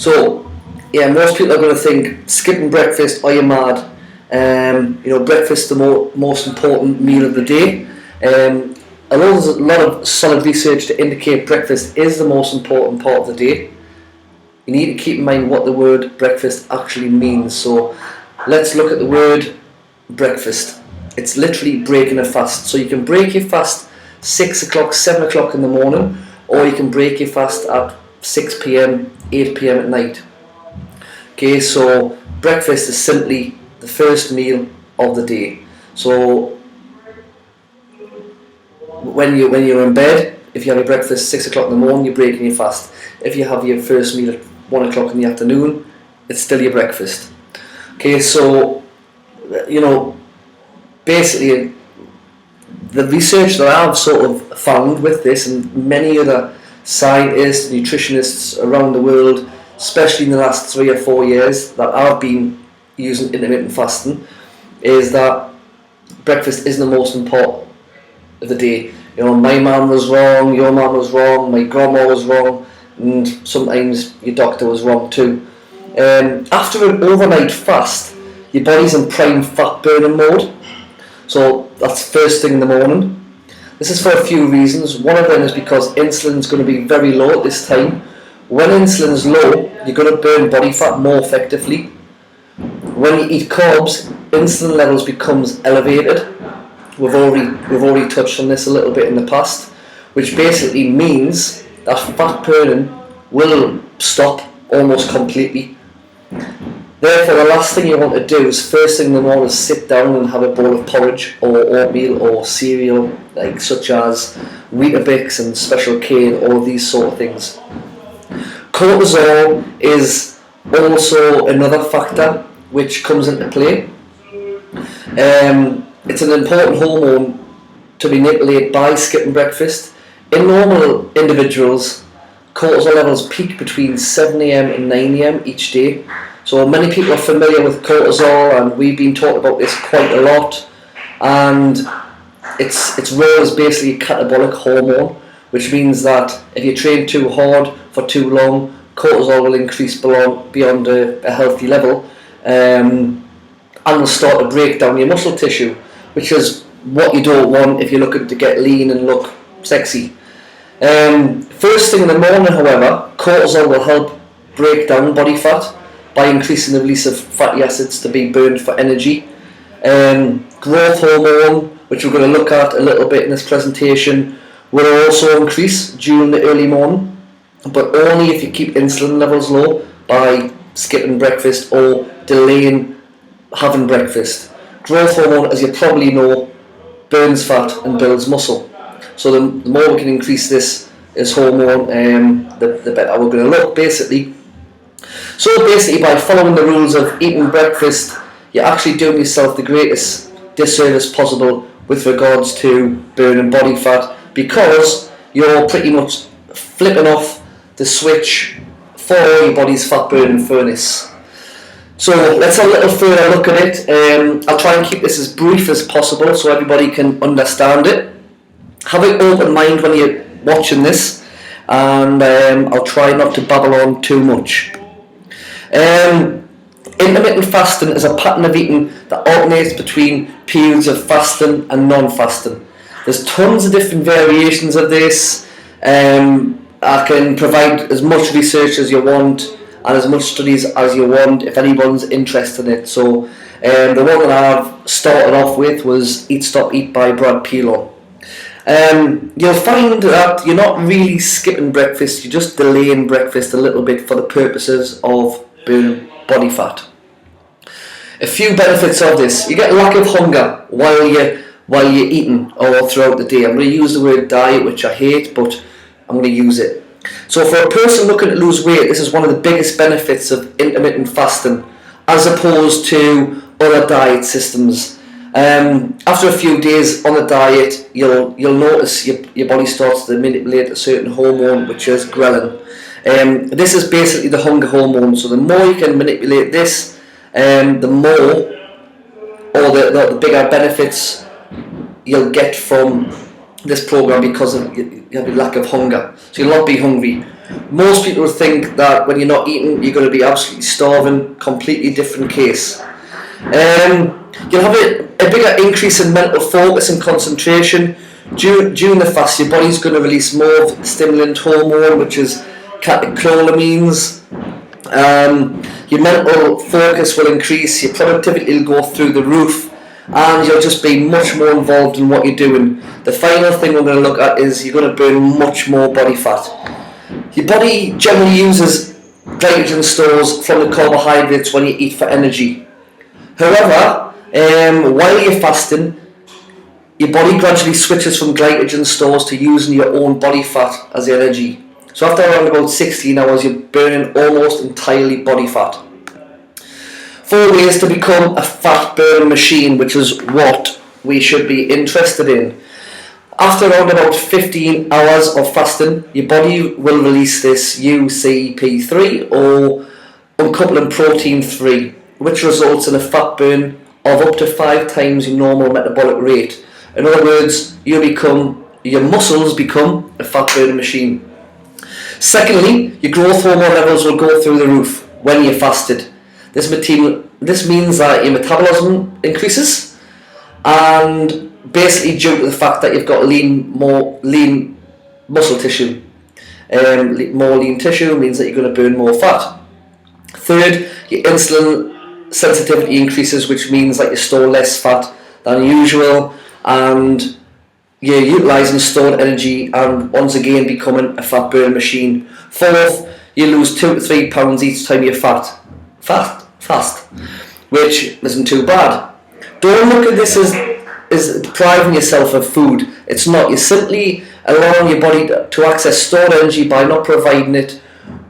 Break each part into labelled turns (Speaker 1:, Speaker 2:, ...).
Speaker 1: So, yeah, most people are going to think skipping breakfast, are you mad? Breakfast is the most important meal of the day. Although there's a lot of solid research to indicate breakfast is the most important part of the day, you need to keep in mind what the word breakfast actually means. So let's look at the word breakfast. It's literally breaking a fast. So you can break your fast 6 o'clock, 7 o'clock in the morning, or you can break your fast at 6 p.m, 8 p.m. at night. Okay, so breakfast is simply the first meal of the day. So when you're in bed, if you have your breakfast 6 o'clock in the morning, you're breaking your fast. If you have your first meal at 1 o'clock in the afternoon, it's still your breakfast. Okay, so basically the research that I've sort of found with this, and many other scientists, nutritionists around the world, especially in the last 3 or 4 years that I've been using intermittent fasting, is that breakfast isn't the most important of the day. My mum was wrong, your mum was wrong, my grandma was wrong, and sometimes your doctor was wrong too. After an overnight fast, your body's in prime fat burning mode. So that's first thing in the morning. This is for a few reasons. One of them is because insulin's going to be very low at this time. When insulin's low, you're going to burn body fat more effectively. When you eat carbs, insulin levels becomes elevated. We've already touched on this a little bit in the past, which basically means that fat burning will stop almost completely. Therefore, the last thing you want to do is first thing in the morning is sit down and have a bowl of porridge or oatmeal or cereal, such as Weetabix and Special K and all of these sort of things. Cortisol is also another factor which comes into play. It's an important hormone to manipulate by skipping breakfast. In normal individuals, cortisol levels peak between 7 a.m. and 9 a.m. each day. So many people are familiar with cortisol, and we've been talking about this quite a lot. And its role is basically a catabolic hormone, which means that if you train too hard for too long, cortisol will increase beyond a healthy level, and will start to break down your muscle tissue, which is what you don't want if you're looking to get lean and look sexy. First thing in the morning, however, cortisol will help break down body fat by increasing the release of fatty acids to be burned for energy. Growth hormone, which we're going to look at a little bit in this presentation, will also increase during the early morning, but only if you keep insulin levels low by skipping breakfast or delaying having breakfast. Growth hormone, as you probably know, burns fat and builds muscle. So the more we can increase this hormone, the better we're going to look, basically. So basically, by following the rules of eating breakfast, you're actually doing yourself the greatest disservice possible with regards to burning body fat, because you're pretty much flipping off the switch for your body's fat burning furnace. So let's have a little further look at it. I'll try and keep this as brief as possible so everybody can understand it. Have an open mind when you're watching this, and I'll try not to babble on too much. Intermittent fasting is a pattern of eating that alternates between periods of fasting and non-fasting. There's tons of different variations of this. I can provide as much research as you want and as much studies as you want if anyone's interested in it. So the one that I've started off with was Eat Stop Eat by Brad Pilon. You'll find that you're not really skipping breakfast, you're just delaying breakfast a little bit for the purposes of burning body fat. A few benefits of this: you get a lack of hunger while you're eating or throughout the day. I'm going to use the word diet, which I hate, but I'm going to use it. So for a person looking to lose weight, this is one of the biggest benefits of intermittent fasting as opposed to other diet systems. After a few days on the diet, you'll notice your body starts to manipulate a certain hormone, which is ghrelin. This is basically the hunger hormone. So the more you can manipulate this, the more, or the bigger benefits you'll get from this program, because of your lack of hunger. So you'll not be hungry. Most people think that when you're not eating, you're going to be absolutely starving. Completely different case. You'll have a bigger increase in mental focus and concentration. During the fast, your body's going to release more of stimulant hormone, which is catecholamines. Your mental focus will increase, your productivity will go through the roof, and you'll just be much more involved in what you're doing. The final thing we're going to look at is you're going to burn much more body fat. Your body generally uses glycogen stores from the carbohydrates when you eat for energy. However, while you're fasting, your body gradually switches from glycogen stores to using your own body fat as energy. So after around about 16 hours, you're burning almost entirely body fat. 4 ways to become a fat burning machine, which is what we should be interested in. After around about 15 hours of fasting, your body will release this UCP3 or uncoupling protein 3, which results in a fat burn of up to 5 times your normal metabolic rate. In other words, your muscles become a fat burning machine. Secondly, your growth hormone levels will go through the roof when you're fasted. This means that your metabolism increases, and basically due to the fact that you've got more lean muscle tissue. More lean tissue means that you're going to burn more fat. Third, your insulin sensitivity increases, which means that you store less fat than usual, and you're utilising stored energy and once again becoming a fat burning machine. Fourth, you lose 2 to 3 pounds each time you fast, which isn't too bad. Don't look at this as depriving yourself of food. It's not. You're simply allowing your body to access stored energy by not providing it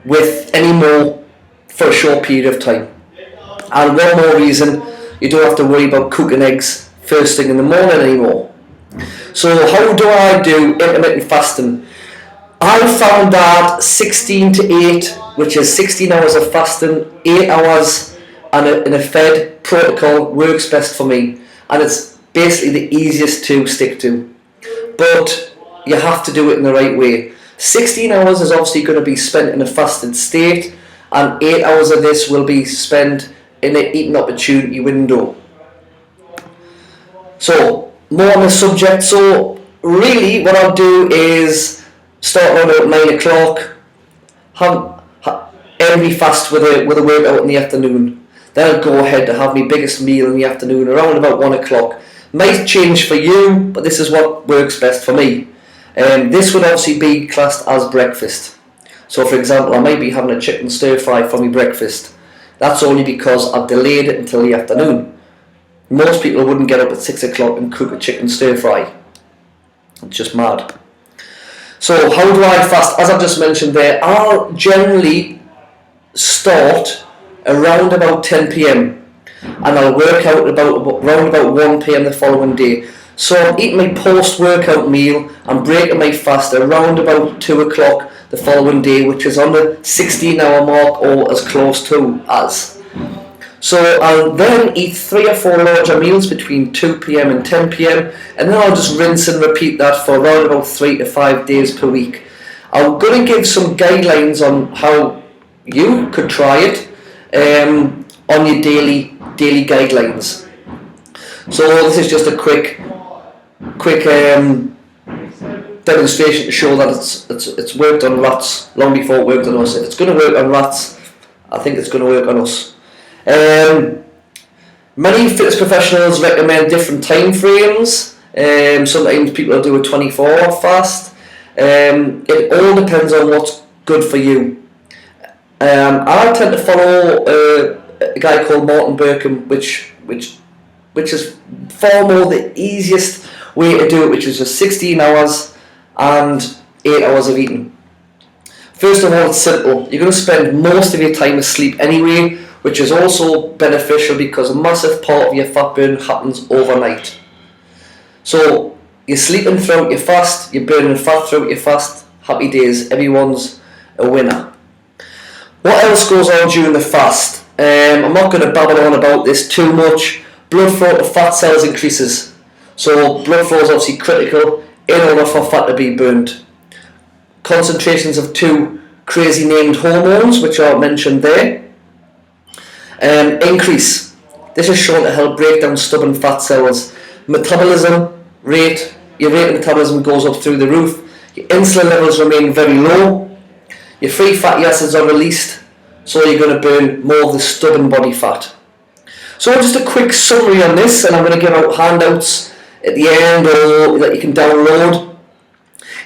Speaker 1: with any more for a short period of time. And one more reason, you don't have to worry about cooking eggs first thing in the morning anymore. So how do I do intermittent fasting? I found that 16 to 8, which is 16 hours of fasting, 8 hours in a fed protocol works best for me, and it's basically the easiest to stick to. But you have to do it in the right way. 16 hours is obviously going to be spent in a fasted state, and 8 hours of this will be spent in an eating opportunity window. So, more on the subject. So, really, what I'll do is start around about 9 o'clock, end my fast with a workout in the afternoon. Then I'll go ahead to have my biggest meal in the afternoon around about 1 o'clock. Might change for you, but this is what works best for me. This would obviously be classed as breakfast. So, for example, I might be having a chicken stir fry for my breakfast. That's only because I've delayed it until the afternoon. Most people wouldn't get up at 6 o'clock and cook a chicken stir fry. It's just mad. So how do I fast? As I've just mentioned there, I'll generally start around about 10 p.m. and I'll work out around about 1 p.m. the following day. So I'm eating my post-workout meal and breaking my fast around about 2 o'clock the following day, which is on the 16-hour mark or as close to as. So I'll then eat 3 or 4 larger meals between 2 p.m. and 10 p.m. and then I'll just rinse and repeat that for around about 3 to 5 days per week. I'm going to give some guidelines on how you could try it on your daily guidelines. So this is just a quick demonstration to show that it's worked on rats long before it worked on us. If it's going to work on rats, I think it's going to work on us. Many fitness professionals recommend different time frames. Sometimes people will do a 24-hour fast. It all depends on what's good for you. I tend to follow a guy called Martin Burkham, which is far more the easiest way to do it, which is just 16 hours and 8 hours of eating. First of all, it's simple. You're going to spend most of your time asleep anyway, which is also beneficial because a massive part of your fat burn happens overnight. So you're sleeping throughout your fast, you're burning fat throughout your fast. Happy days, everyone's a winner. What else goes on during the fast? I'm not going to babble on about this too much. Blood flow to fat cells increases. So blood flow is obviously critical in order for fat to be burnt. Concentrations of 2 crazy named hormones, which are mentioned there. Increase. This is shown to help break down stubborn fat cells. Metabolism rate, your rate of metabolism goes up through the roof. Your insulin levels remain very low. Your free fatty acids are released, so you're going to burn more of the stubborn body fat. So just a quick summary on this, and I'm going to give out handouts at the end or that you can download.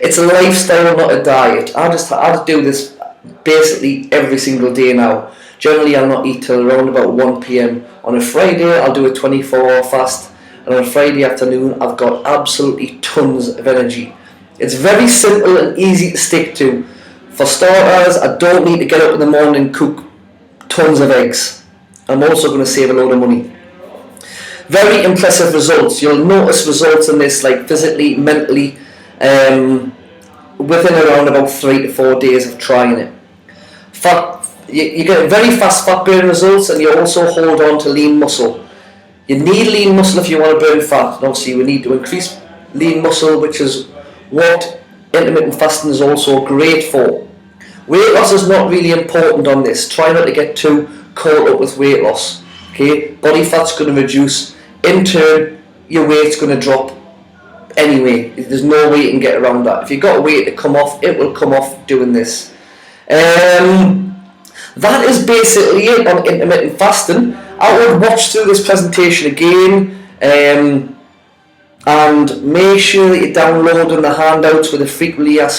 Speaker 1: It's a lifestyle, not a diet. I just do this basically every single day now. Generally, I'll not eat till around about 1 p.m. On a Friday, I'll do a 24-hour fast, and on a Friday afternoon, I've got absolutely tons of energy. It's very simple and easy to stick to. For starters, I don't need to get up in the morning and cook tons of eggs. I'm also going to save a load of money. Very impressive results. You'll notice results in this, like physically, mentally, within around about 3 to 4 days of trying it. You get very fast fat burn results, and you also hold on to lean muscle. You need lean muscle if you want to burn fat, and obviously we need to increase lean muscle, which is what intermittent fasting is also great for. Weight loss is not really important on this. Try not to get too caught up with weight loss. Okay, body fat's going to reduce. In turn, your weight's going to drop anyway. There's no way you can get around that. If you've got weight to come off, it will come off doing this. That is basically it on intermittent fasting. I would watch through this presentation again, and make sure that you're downloading the handouts with the frequently asked